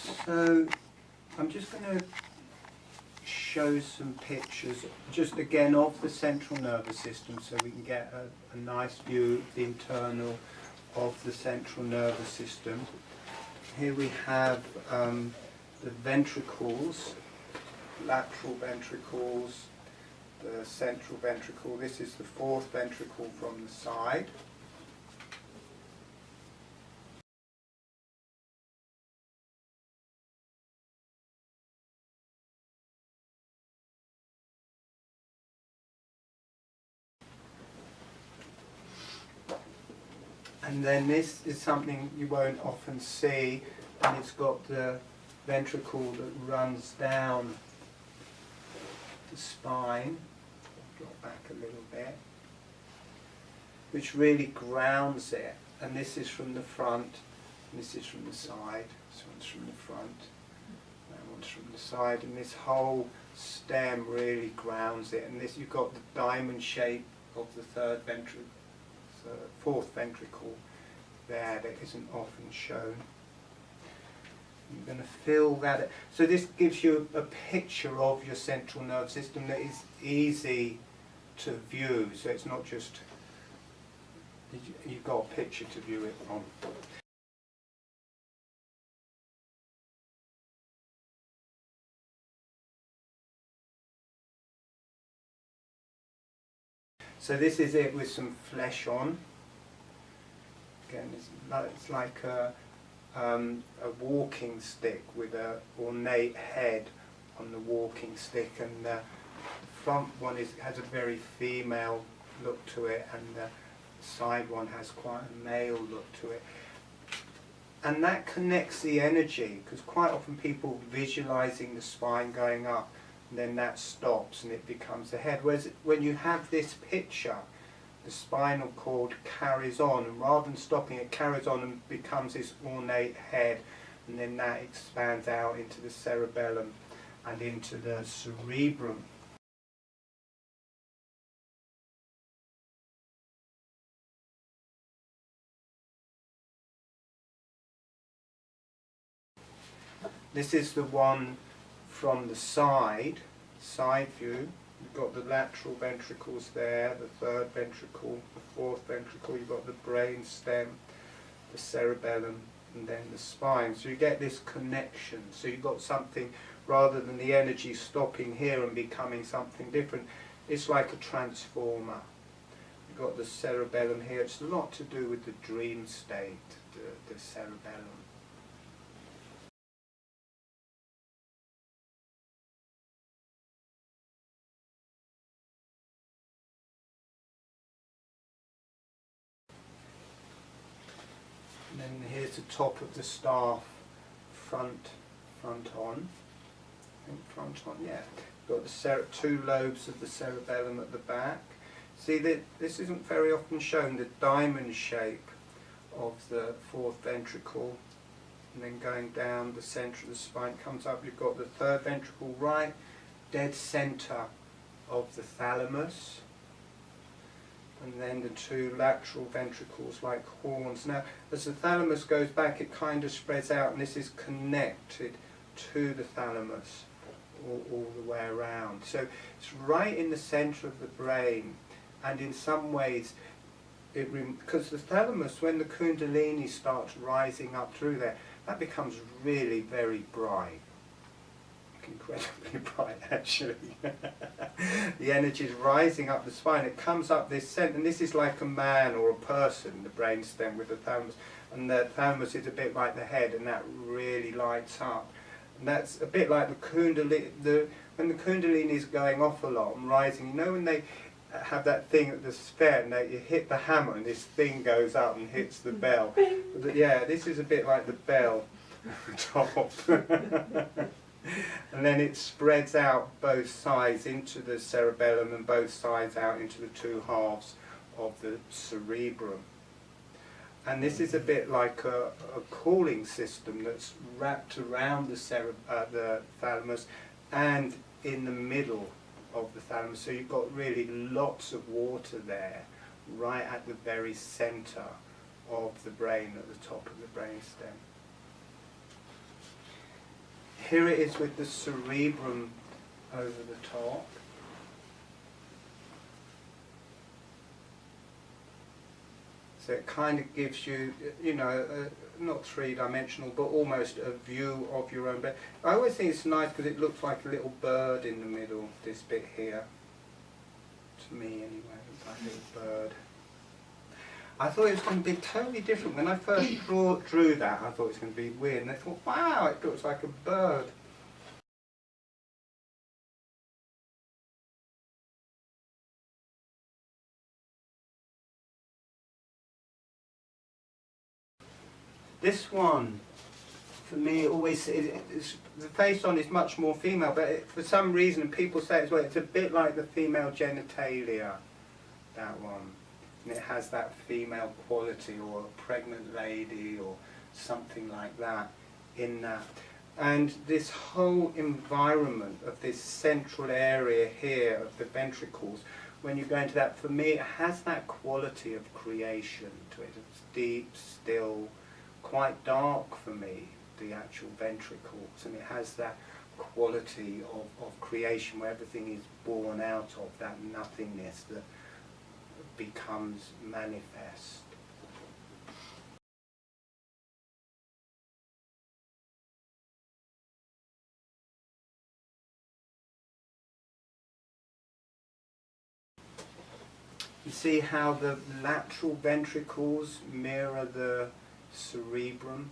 So I'm just going to show some pictures just again of the central nervous system so we can get a nice view of the internal of the central nervous system. Here we have the ventricles, lateral ventricles, the central ventricle. This is the fourth ventricle from the side. And then this is something you won't often see, and it's got the ventricle that runs down the spine. Drop back a little bit, which really grounds it. And this is from the front, and this is from the side. This one's from the front, that one's from the side, and this whole stem really grounds it. And this, you've got the diamond shape of the third ventricle, fourth ventricle there that isn't often shown. I'm going to fill that. So this gives you a picture of your central nervous system that is easy to view. So it's not just you've got a picture to view it on. So this is it with some flesh on. Again, it's like a walking stick with an ornate head on the walking stick, and the front one has a very female look to it, and the side one has quite a male look to it. And that connects the energy, because quite often people visualizing the spine going up, and then that stops and it becomes the head. Whereas when you have this picture, the spinal cord carries on, and rather than stopping, it carries on and becomes this ornate head, and then that expands out into the cerebellum and into the cerebrum. This is the one from the side view. You've got the lateral ventricles there, the third ventricle, the fourth ventricle, you've got the brain stem, the cerebellum, and then the spine. So you get this connection. So you've got something, rather than the energy stopping here and becoming something different, it's like a transformer. You've got the cerebellum here. It's a lot to do with the dream state, the cerebellum. And then here's the top of the staff, front on. I think front on, yeah. Got the two lobes of the cerebellum at the back. See, this isn't very often shown, the diamond shape of the fourth ventricle, and then going down the centre of the spine comes up. You've got the third ventricle right dead centre of the thalamus, and then the two lateral ventricles like horns. Now, as the thalamus goes back, it kind of spreads out, and this is connected to the thalamus all the way around. So it's right in the centre of the brain, and in some ways, because the thalamus, when the kundalini starts rising up through there, that becomes really very bright. Incredibly bright, actually. The energy is rising up the spine. It comes up this centre, and this is like a man or a person, the brainstem with the thalamus, and the thalamus is a bit like the head, and that really lights up. And that's a bit like the kundalini. When the kundalini is going off a lot and rising, you know when they have that thing at the sphere, and you hit the hammer, and this thing goes up and hits the bell. Yeah, this is a bit like the bell top. And then it spreads out both sides into the cerebellum and both sides out into the two halves of the cerebrum. And this is a bit like a cooling system that's wrapped around the thalamus and in the middle of the thalamus. So you've got really lots of water there, right at the very centre of the brain, at the top of the brainstem. Here it is with the cerebrum over the top. So it kind of gives you, you know, not three-dimensional, but almost a view of your own brain. I always think it's nice because it looks like a little bird in the middle, this bit here. To me anyway, it looks like a little bird. I thought it was going to be totally different. When I first drew that, I thought it was going to be weird, and I thought, wow, it looks like a bird. This one, for me, the face on is much more female, but for some reason people say as well, it's a bit like the female genitalia, that one. And it has that female quality, or a pregnant lady, or something like that in that. And this whole environment of this central area here of the ventricles, when you go into that, for me, it has that quality of creation to it. It's deep, still, quite dark for me, the actual ventricles, and it has that quality of creation where everything is born out of that nothingness that becomes manifest. You see how the lateral ventricles mirror the cerebrum?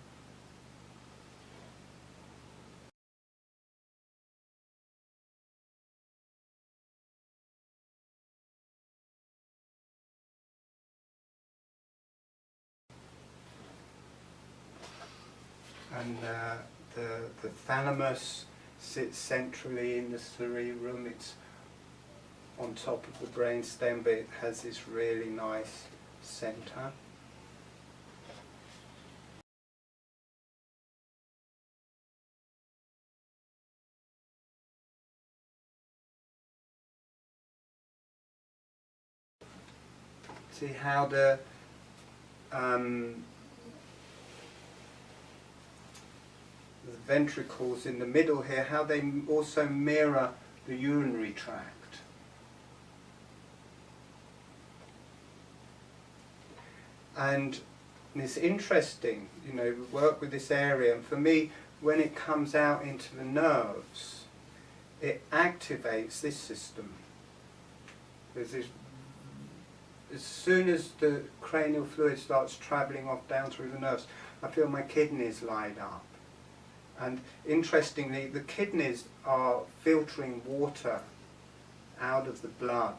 And the thalamus sits centrally in the cerebrum. It's on top of the brain stem, but it has this really nice center. See how the ventricles in the middle here, how they also mirror the urinary tract. And it's interesting, you know, we work with this area, and for me, when it comes out into the nerves, it activates this system. There's this, as soon as the cranial fluid starts travelling off down through the nerves, I feel my kidneys light up. And interestingly, the kidneys are filtering water out of the blood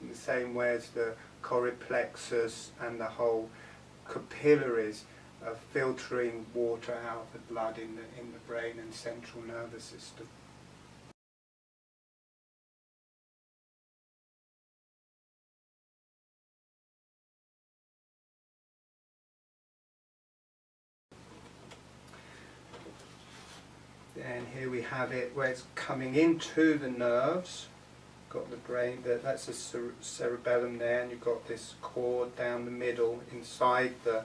in the same way as the choroid plexus and the whole capillaries are filtering water out of the blood in the brain and central nervous system. And here we have it where it's coming into the nerves. Got the brain, that's the cerebellum there, and you've got this cord down the middle inside the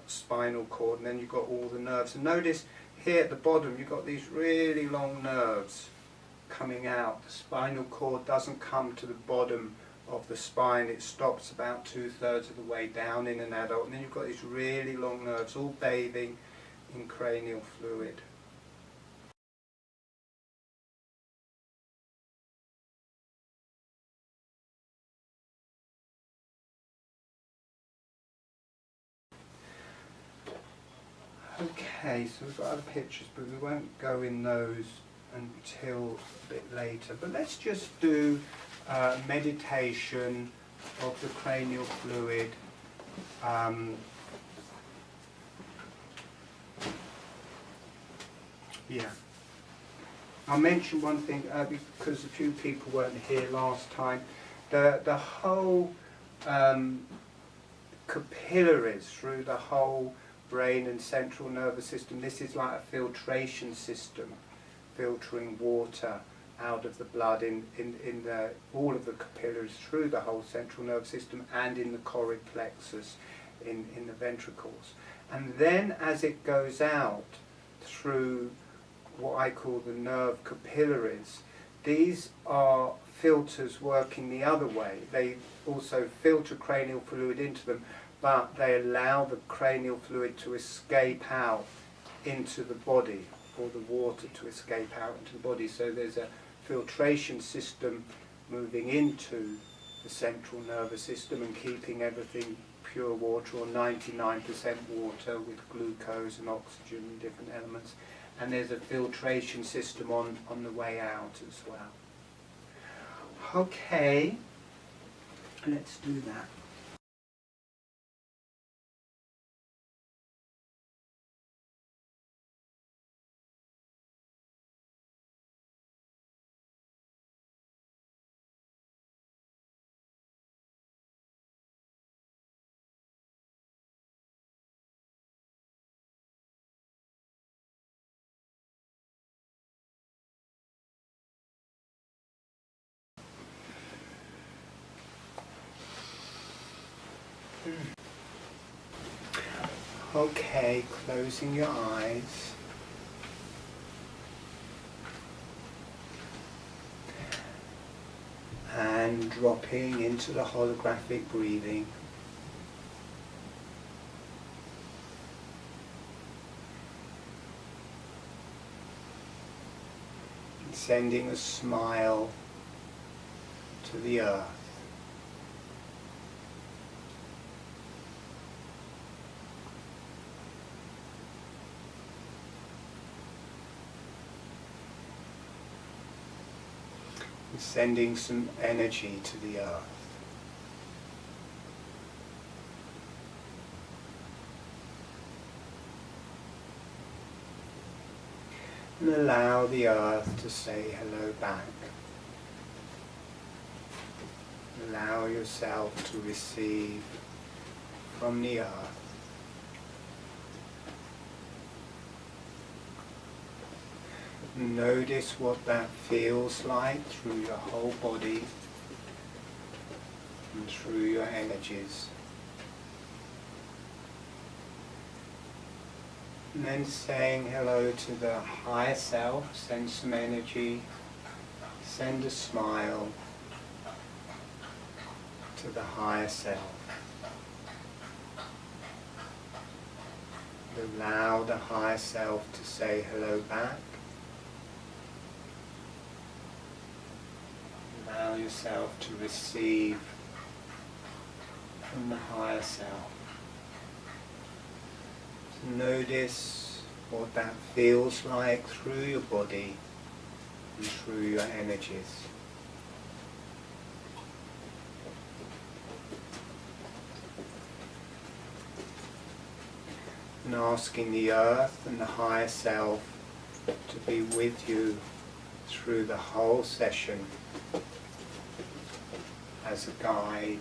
spinal cord, and then you've got all the nerves. And notice here at the bottom you've got these really long nerves coming out. The spinal cord doesn't come to the bottom of the spine, it stops about 2/3 of the way down in an adult, and then you've got these really long nerves all bathing in cranial fluid. Okay, so we've got other pictures, but we won't go in those until a bit later. But let's just do meditation of the cranial fluid. Yeah. I'll mention one thing because a few people weren't here last time. The whole capillaries through the whole brain and central nervous system, this is like a filtration system, filtering water out of the blood in all of the capillaries through the whole central nervous system and in the choroid plexus in the ventricles. And then as it goes out through what I call the nerve capillaries. These are filters working the other way. They also filter cranial fluid into them, but they allow the cranial fluid to escape out into the body, or the water to escape out into the body. So there's a filtration system moving into the central nervous system and keeping everything pure water, or 99% water with glucose and oxygen and different elements. And there's a filtration system on the way out as well. Okay, let's do that. Okay, closing your eyes. And dropping into the holographic breathing. And sending a smile to the earth. Sending some energy to the earth. And allow the earth to say hello back. Allow yourself to receive from the earth. Notice what that feels like through your whole body and through your energies. And then saying hello to the higher self, send some energy, send a smile to the higher self. And allow the higher self to say hello back. Allow yourself to receive from the higher self. So notice what that feels like through your body and through your energies. And asking the earth and the higher self to be with you through the whole session as a guide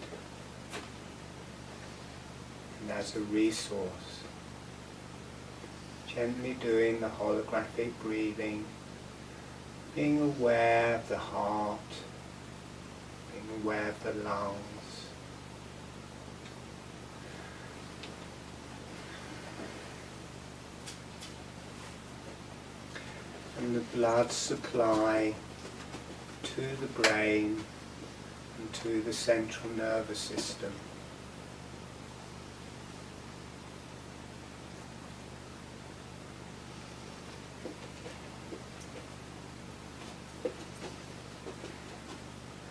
and as a resource. Gently doing the holographic breathing, being aware of the heart, being aware of the lungs. And the blood supply to the brain and to the central nervous system.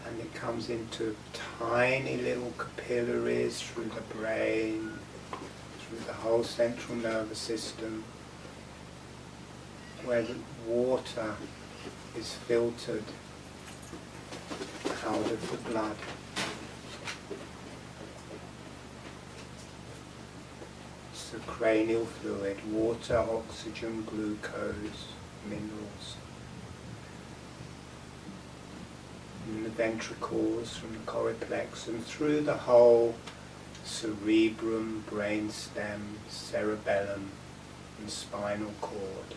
And it comes into tiny little capillaries through the brain, through the whole central nervous system, where the water is filtered out of the blood. It's the cranial fluid, water, oxygen, glucose, minerals. In the ventricles, from the coriplex, and through the whole cerebrum, brainstem, cerebellum, and spinal cord.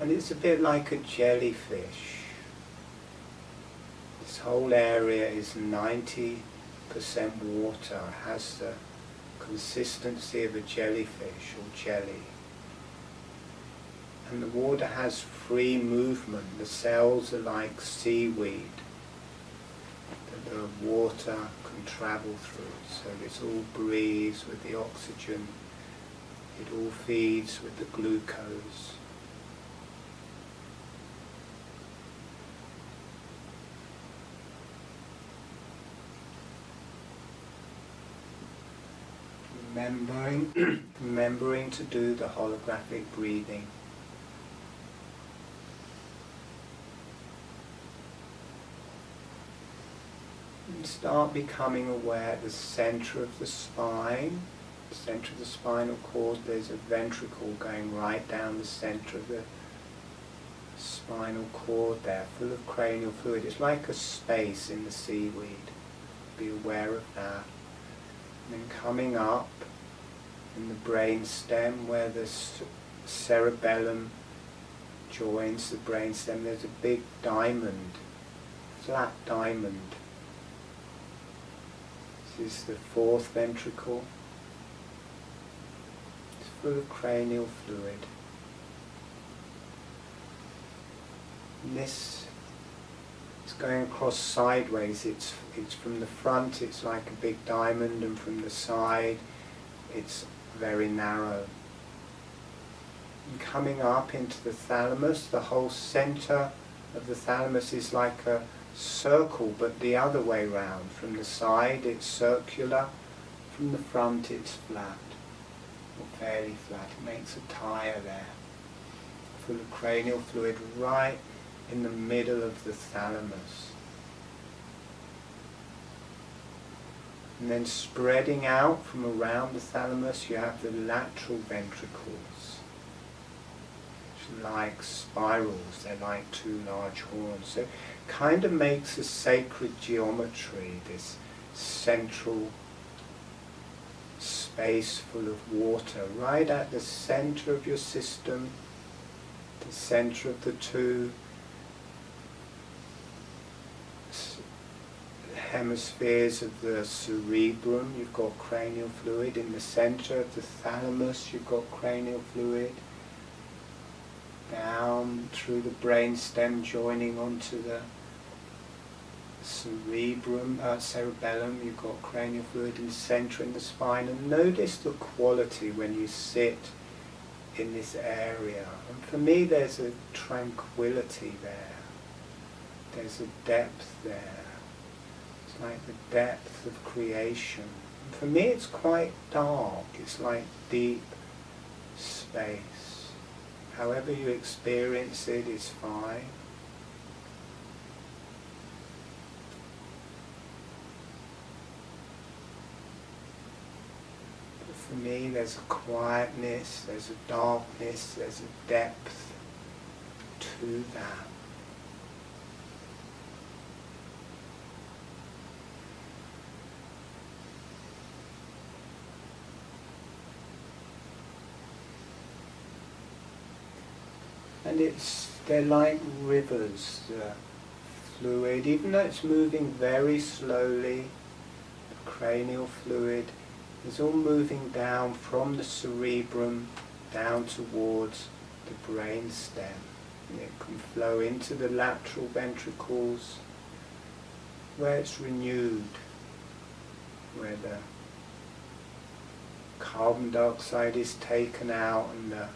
And it's a bit like a jellyfish. This whole area is 90% water, has the consistency of a jellyfish or jelly. and the water has free movement. The cells are like seaweed that the water can travel through. So this all breathes with the oxygen. It all feeds with the glucose. Remembering to do the holographic breathing. And start becoming aware at the center of the spine, the center of the spinal cord. There's a ventricle going right down the center of the spinal cord there, full of cranial fluid. It's like a space in the seaweed. Be aware of that. And then coming up in the brain stem where the cerebellum joins the brain stem, there's a big diamond, flat diamond. This is the fourth ventricle. It's full of cranial fluid. And this is going across sideways. It's from the front, it's like a big diamond, and from the side, it's very narrow. And coming up into the thalamus, the whole center of the thalamus is like a circle, but the other way round. From the side, it's circular. From the front, it's flat, or fairly flat. It makes a tire there, full of cranial fluid, right in the middle of the thalamus. And then spreading out from around the thalamus, you have the lateral ventricles, which are like spirals. They're like two large horns. So it kind of makes a sacred geometry, this central space full of water, right at the center of your system, the center of the two hemispheres of the cerebrum. You've got cranial fluid. In the center of the thalamus, you've got cranial fluid. Down through the brain stem, joining onto the cerebellum, you've got cranial fluid in the center in the spine. And notice the quality when you sit in this area. And for me, there's a tranquility there. There's a depth there. It's like the depth of creation. And for me, it's quite dark. It's like deep space. However you experience it is fine. But for me, there's a quietness, there's a darkness, there's a depth to that. And they're like rivers, the fluid, even though it's moving very slowly, the cranial fluid is all moving down from the cerebrum down towards the brain stem. And it can flow into the lateral ventricles where it's renewed, where the carbon dioxide is taken out and the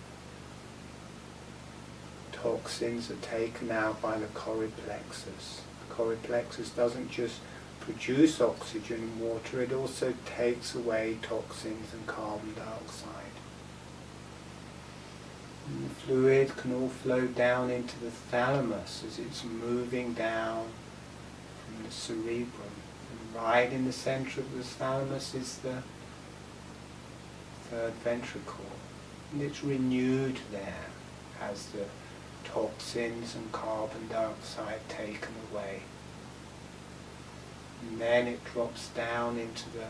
toxins are taken out by the coryplexus. The coryplexus doesn't just produce oxygen and water, it also takes away toxins and carbon dioxide. And the fluid can all flow down into the thalamus as it's moving down from the cerebrum. And right in the center of the thalamus is the third ventricle. And it's renewed there as the toxins and carbon dioxide taken away. And then it drops down into the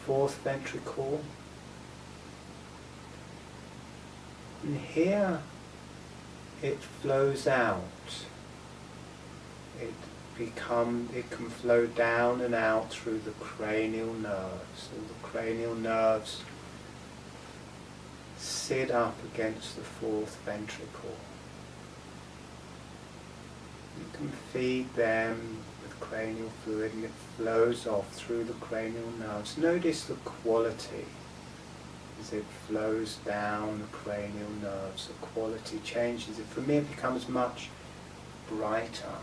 fourth ventricle. And here it flows out. It can flow down and out through the cranial nerves. And the cranial nerves sit up against the fourth ventricle. You can feed them with cranial fluid and it flows off through the cranial nerves. Notice the quality as it flows down the cranial nerves. The quality changes. For me it becomes much brighter.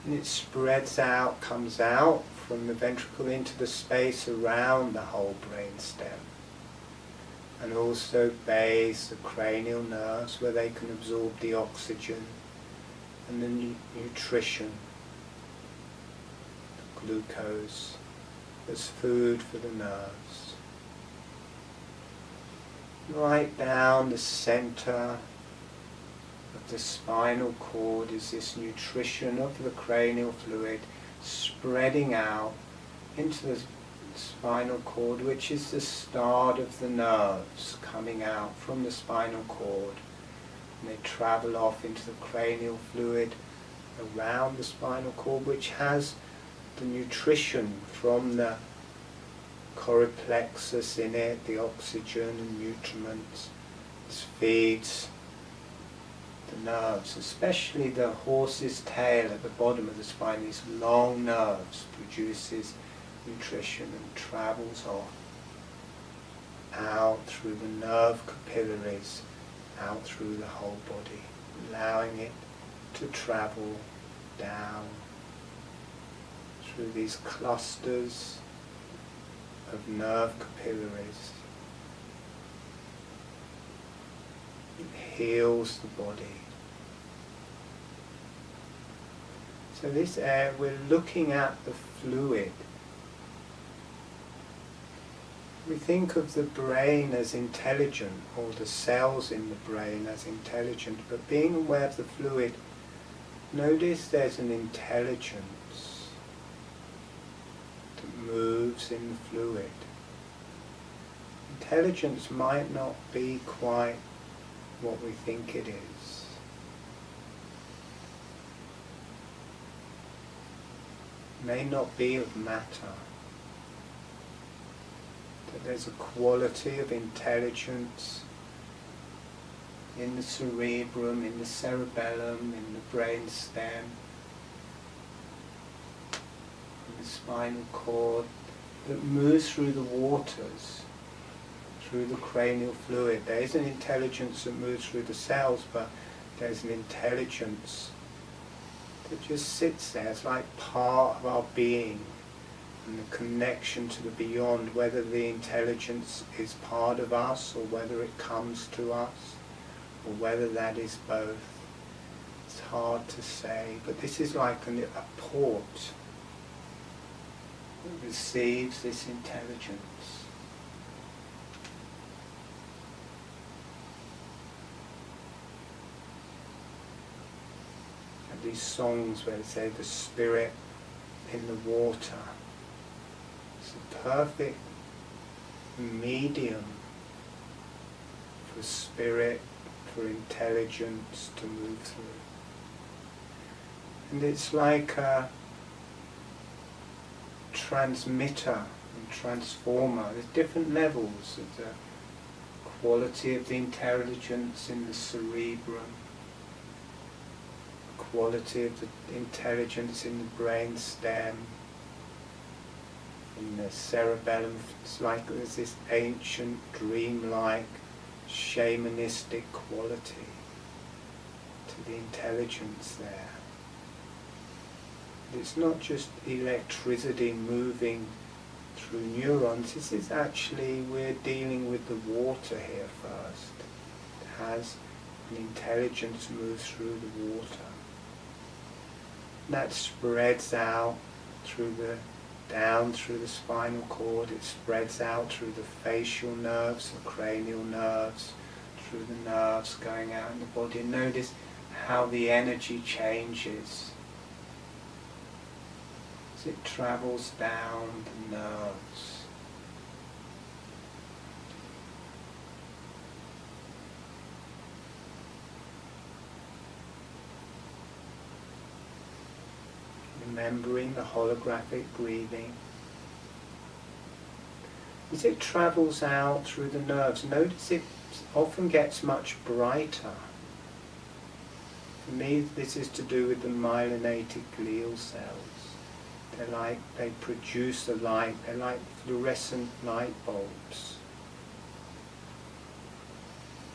And it spreads out, comes out from the ventricle into the space around the whole brain stem, and also bathes the cranial nerves where they can absorb the oxygen and the nutrition, the glucose, as food for the nerves. Right down the center of the spinal cord is this nutrition of the cranial fluid spreading out into the spinal cord, which is the start of the nerves coming out from the spinal cord. And they travel off into the cranial fluid around the spinal cord, which has the nutrition from the coryplexus in it, the oxygen and nutriments. This feeds the nerves, especially the horse's tail at the bottom of the spine. These long nerves produces nutrition and travels off out through the nerve capillaries, out through the whole body, allowing it to travel down through these clusters of nerve capillaries. It heals the body. So this area, we're looking at the fluid. We think of the brain as intelligent, or the cells in the brain as intelligent, but being aware of the fluid, notice there's an intelligence that moves in the fluid. Intelligence might not be quite what we think it is. May not be of matter. That there's a quality of intelligence in the cerebrum, in the cerebellum, in the brain stem, in the spinal cord, that moves through the waters, through the cranial fluid. There is an intelligence that moves through the cells, but there's an intelligence that just sits there. It's like part of our being and the connection to the beyond, whether the intelligence is part of us or whether it comes to us, or whether that is both. It's hard to say, but this is like a port that receives this intelligence. And these songs where they say the spirit in the water. It's a perfect medium for spirit, for intelligence to move through. And it's like a transmitter and transformer. There's different levels of the quality of the intelligence in the cerebrum, quality of the intelligence in the brain stem, in the cerebellum. It's like there's this ancient, dreamlike, shamanistic quality to the intelligence there. It's not just electricity moving through neurons. This is actually, we're dealing with the water here first. It has an intelligence moves through the water. That spreads out through down through the spinal cord. It spreads out through the facial nerves, the cranial nerves, through the nerves going out in the body. And notice how the energy changes as it travels down the nerves. You remembering the holographic breathing. As it travels out through the nerves, notice it often gets much brighter. For me, this is to do with the myelinated glial cells. They produce a light, they're like fluorescent light bulbs.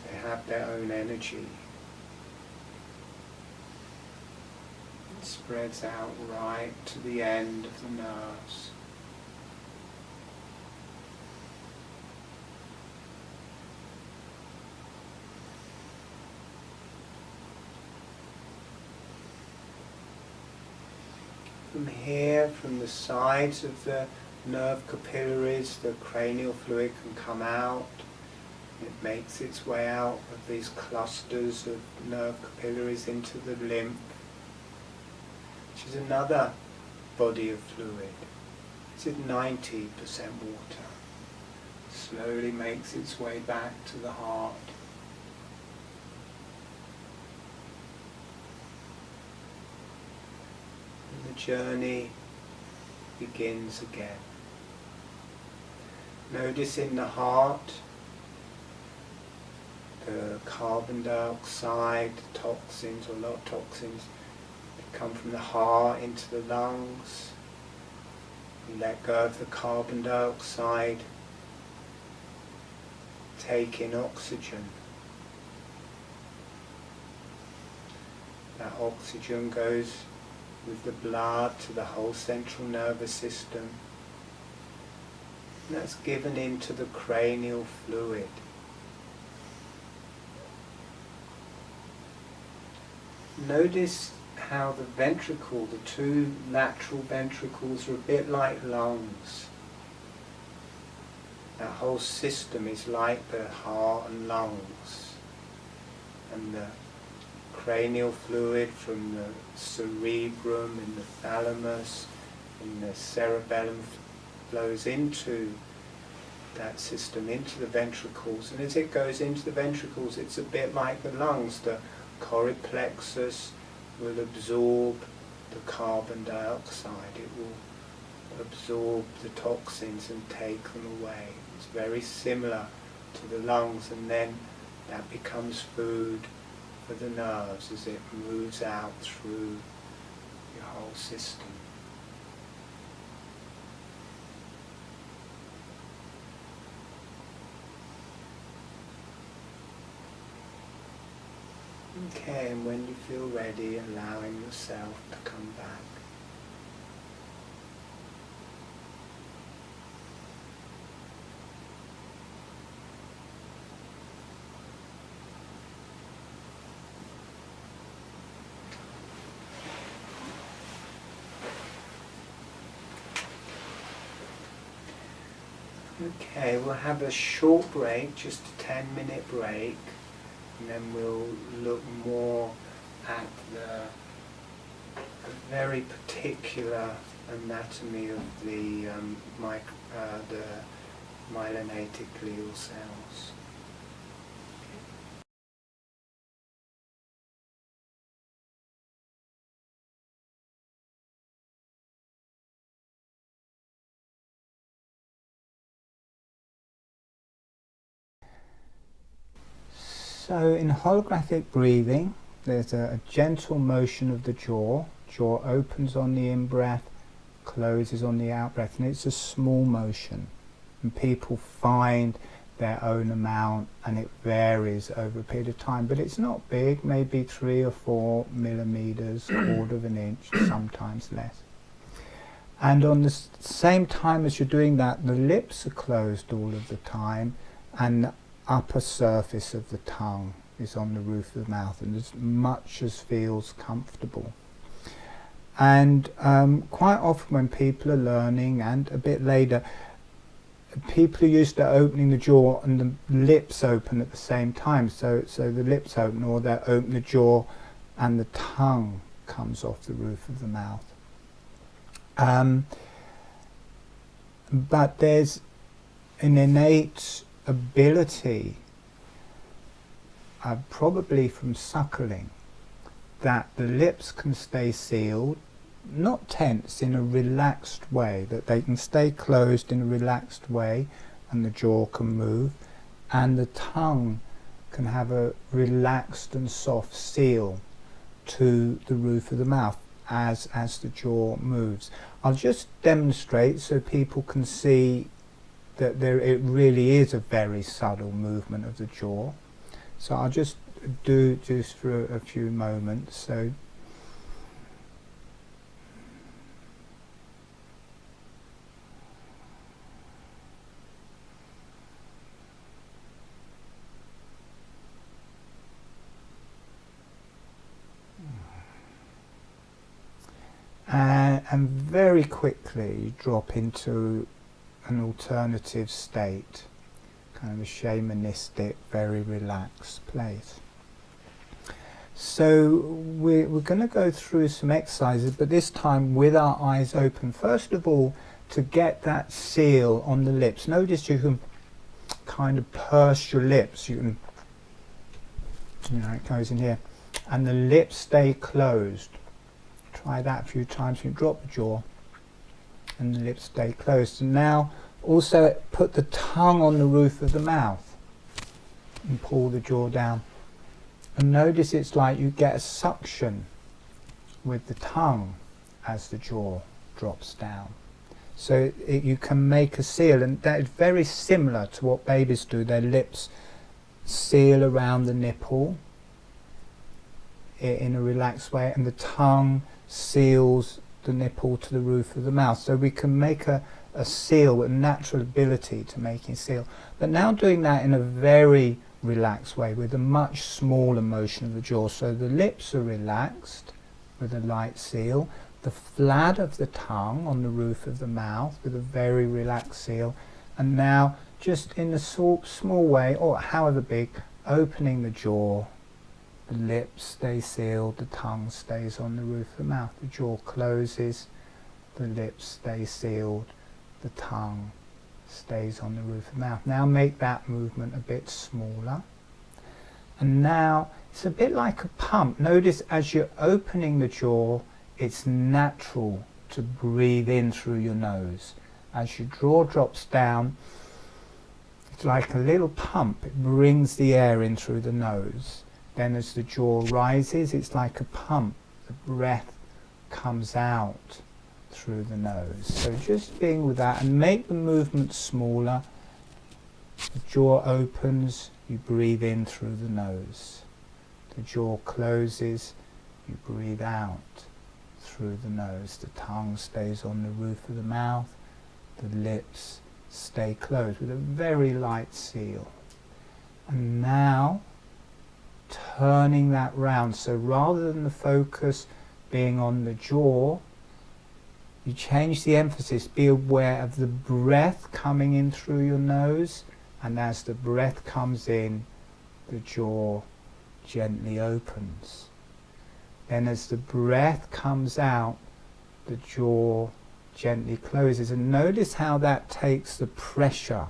They have their own energy. It spreads out right to the end of the nerves. From here, from the sides of the nerve capillaries, the cranial fluid can come out. It makes its way out of these clusters of nerve capillaries into the lymph, which is another body of fluid. This is 90% water. Slowly makes its way back to the heart. And the journey begins again. Notice in the heart the carbon dioxide, toxins, or a lot of toxins, come from the heart into the lungs. You let go of the carbon dioxide, take in oxygen. That oxygen goes with the blood to the whole central nervous system. And that's given into the cranial fluid. Notice how the ventricle, the two lateral ventricles, are a bit like lungs. That whole system is like the heart and lungs. And the cranial fluid from the cerebrum in the thalamus, in the cerebellum, flows into that system, into the ventricles. And as it goes into the ventricles, it's a bit like the lungs. The choric plexus will absorb the carbon dioxide. It will absorb the toxins and take them away. It's very similar to the lungs, and then that becomes food for the nerves as it moves out through your whole system. Okay, and when you feel ready, allowing yourself to come back. Okay, we'll have a short break, just a 10-minute break. And then we'll look more at the very particular anatomy of the myelinated glial cells. So in holographic breathing, there's a gentle motion of the jaw. Jaw opens on the in-breath, closes on the out-breath, and it's a small motion. And people find their own amount, and it varies over a period of time. But it's not big, maybe 3 or 4 millimeters, quarter of an inch, sometimes less. And on the same time as you're doing that, the lips are closed all of the time, and the upper surface of the tongue is on the roof of the mouth, and as much as feels comfortable. And quite often when people are learning, and a bit later, people are used to opening the jaw and the lips open at the same time. So the lips open, or they open the jaw and the tongue comes off the roof of the mouth. But there's an innate ability, probably from suckling, that the lips can stay sealed, not tense, in a relaxed way, that they can stay closed in a relaxed way and the jaw can move, and the tongue can have a relaxed and soft seal to the roof of the mouth as the jaw moves. I'll just demonstrate so people can see that it really is a very subtle movement of the jaw. So I'll just do just for a few moments. So and very quickly drop into an alternative state, kind of a shamanistic, very relaxed place. So we're going to go through some exercises, but this time with our eyes open. First of all, to get that seal on the lips, notice you can kind of purse your lips. You can, it goes in here, and the lips stay closed. Try that a few times. You can drop the jaw and the lips stay closed. And now also put the tongue on the roof of the mouth and pull the jaw down. And notice it's like you get a suction with the tongue as the jaw drops down. So you can make a seal, and that is very similar to what babies do. Their lips seal around the nipple in a relaxed way, and the tongue seals the nipple to the roof of the mouth. So we can make a seal, a natural ability to making seal. But now doing that in a very relaxed way with a much smaller motion of the jaw. So the lips are relaxed with a light seal, the flat of the tongue on the roof of the mouth with a very relaxed seal, and now just in a small way, or however big, opening the jaw. The lips stay sealed, the tongue stays on the roof of the mouth, the jaw closes, the lips stay sealed, the tongue stays on the roof of the mouth. Now make that movement a bit smaller. And now it's a bit like a pump. Notice as you're opening the jaw, it's natural to breathe in through your nose. As your jaw drops down, it's like a little pump. It brings the air in through the nose. Then as the jaw rises, it's like a pump. The breath comes out through the nose. So just being with that, and make the movement smaller. The jaw opens, you breathe in through the nose. The jaw closes, you breathe out through the nose. The tongue stays on the roof of the mouth. The lips stay closed with a very light seal. And now turning that round, so rather than the focus being on the jaw, you change the emphasis. Be aware of the breath coming in through your nose, and as the breath comes in, the jaw gently opens. Then as the breath comes out, the jaw gently closes. And notice how that takes the pressure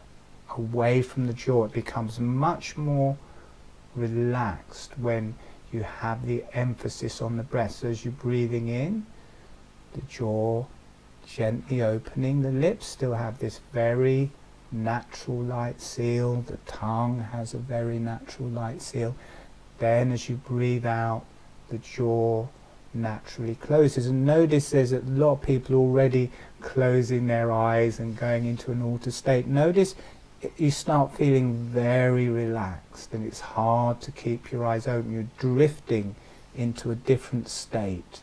away from the jaw. It becomes much more relaxed when you have the emphasis on the breath. So as you're breathing in, the jaw gently opening, the lips still have this very natural light seal, the tongue has a very natural light seal. Then as you breathe out, the jaw naturally closes. And notice there's a lot of people already closing their eyes and going into an altered state. Notice you start feeling very relaxed, and it's hard to keep your eyes open. You're drifting into a different state.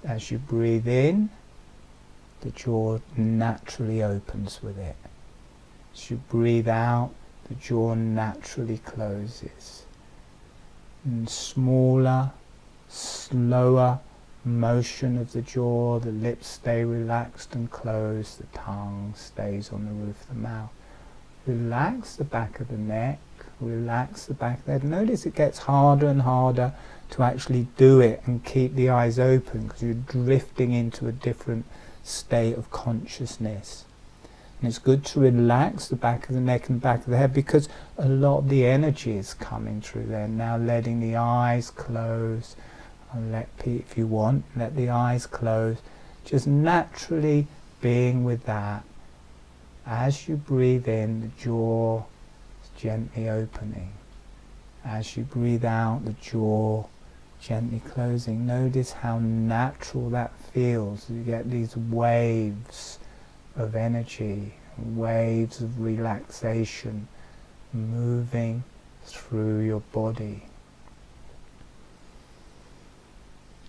As you breathe in, the jaw naturally opens with it. As you breathe out, the jaw naturally closes. And smaller, slower motion of the jaw, the lips stay relaxed and closed, the tongue stays on the roof of the mouth. Relax the back of the neck, relax the back of the head. Notice it gets harder and harder to actually do it and keep the eyes open, because you're drifting into a different state of consciousness. And it's good to relax the back of the neck and back of the head, because a lot of the energy is coming through there. Now letting the eyes close, And if you want, let the eyes close. Just naturally being with that. As you breathe in, the jaw is gently opening. As you breathe out, the jaw gently closing. Notice how natural that feels. You get these waves of energy, waves of relaxation moving through your body.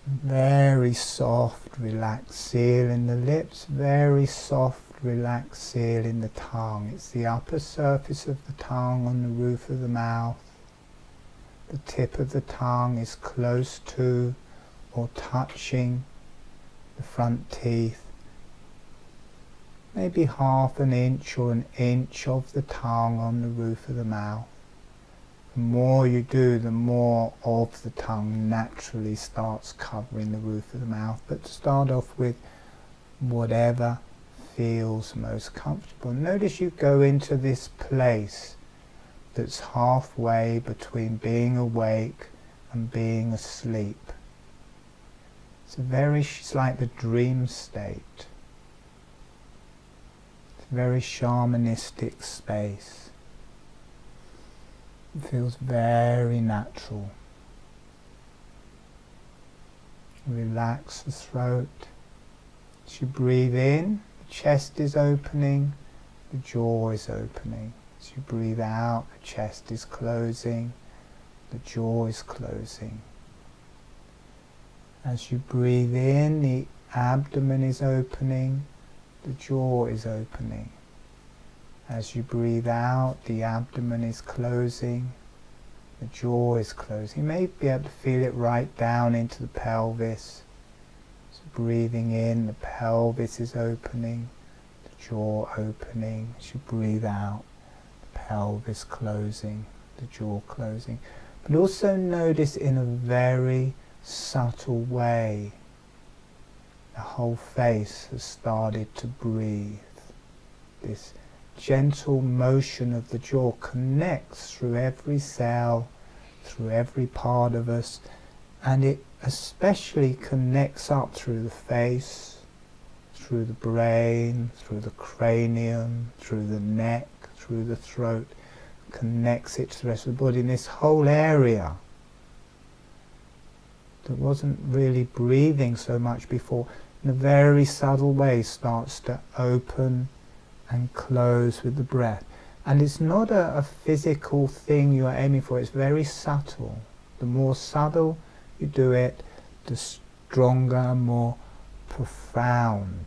Very soft, relaxed seal in the lips, very soft, relaxed seal in the tongue. It's the upper surface of the tongue on the roof of the mouth. The tip of the tongue is close to or touching the front teeth. Maybe half an inch or an inch of the tongue on the roof of the mouth. The more you do, the more of the tongue naturally starts covering the roof of the mouth. But to start off with, whatever feels most comfortable. Notice you go into this place that's halfway between being awake and being asleep. It's like the dream state. It's a very shamanistic space. It feels very natural. Relax the throat. As you breathe in, the chest is opening, the jaw is opening. As you breathe out, the chest is closing, the jaw is closing. As you breathe in, the abdomen is opening, the jaw is opening. As you breathe out, the abdomen is closing, the jaw is closing. You may be able to feel it right down into the pelvis. So breathing in, the pelvis is opening, the jaw opening. As you breathe out, the pelvis closing, the jaw closing. But also notice in a very subtle way, the whole face has started to breathe. This gentle motion of the jaw connects through every cell, through every part of us, and it especially connects up through the face, through the brain, through the cranium, through the neck, through the throat, connects it to the rest of the body. And this whole area that wasn't really breathing so much before, in a very subtle way starts to open and close with the breath. And it's not a physical thing you're aiming for, it's very subtle. The more subtle you do it, the stronger, more profound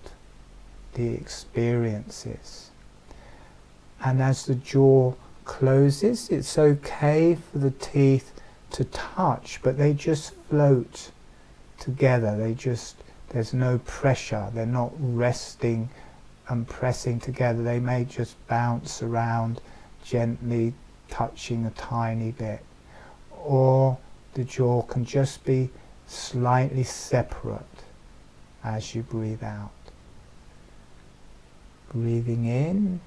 the experience is. And as the jaw closes, it's okay for the teeth to touch, but they just float together. There's no pressure, they're not resting and pressing together. They may just bounce around, gently touching a tiny bit. Or the jaw can just be slightly separate as you breathe out. Breathing in,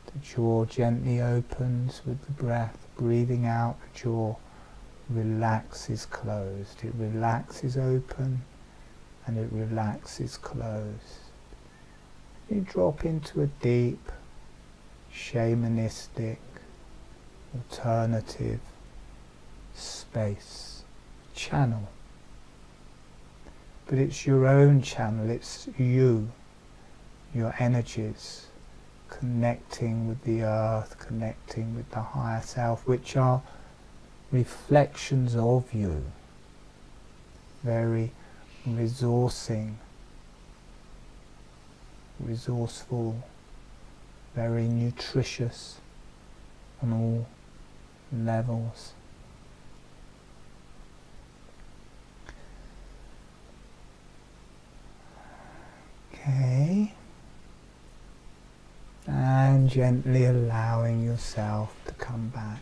the jaw gently opens with the breath. Breathing out, the jaw relaxes closed. It relaxes open and it relaxes closed. You drop into a deep, shamanistic, alternative space, channel. But it's your own channel, it's you, your energies, connecting with the earth, connecting with the higher self, which are reflections of you, very resourceful, very nutritious on all levels. Okay, and gently allowing yourself to come back.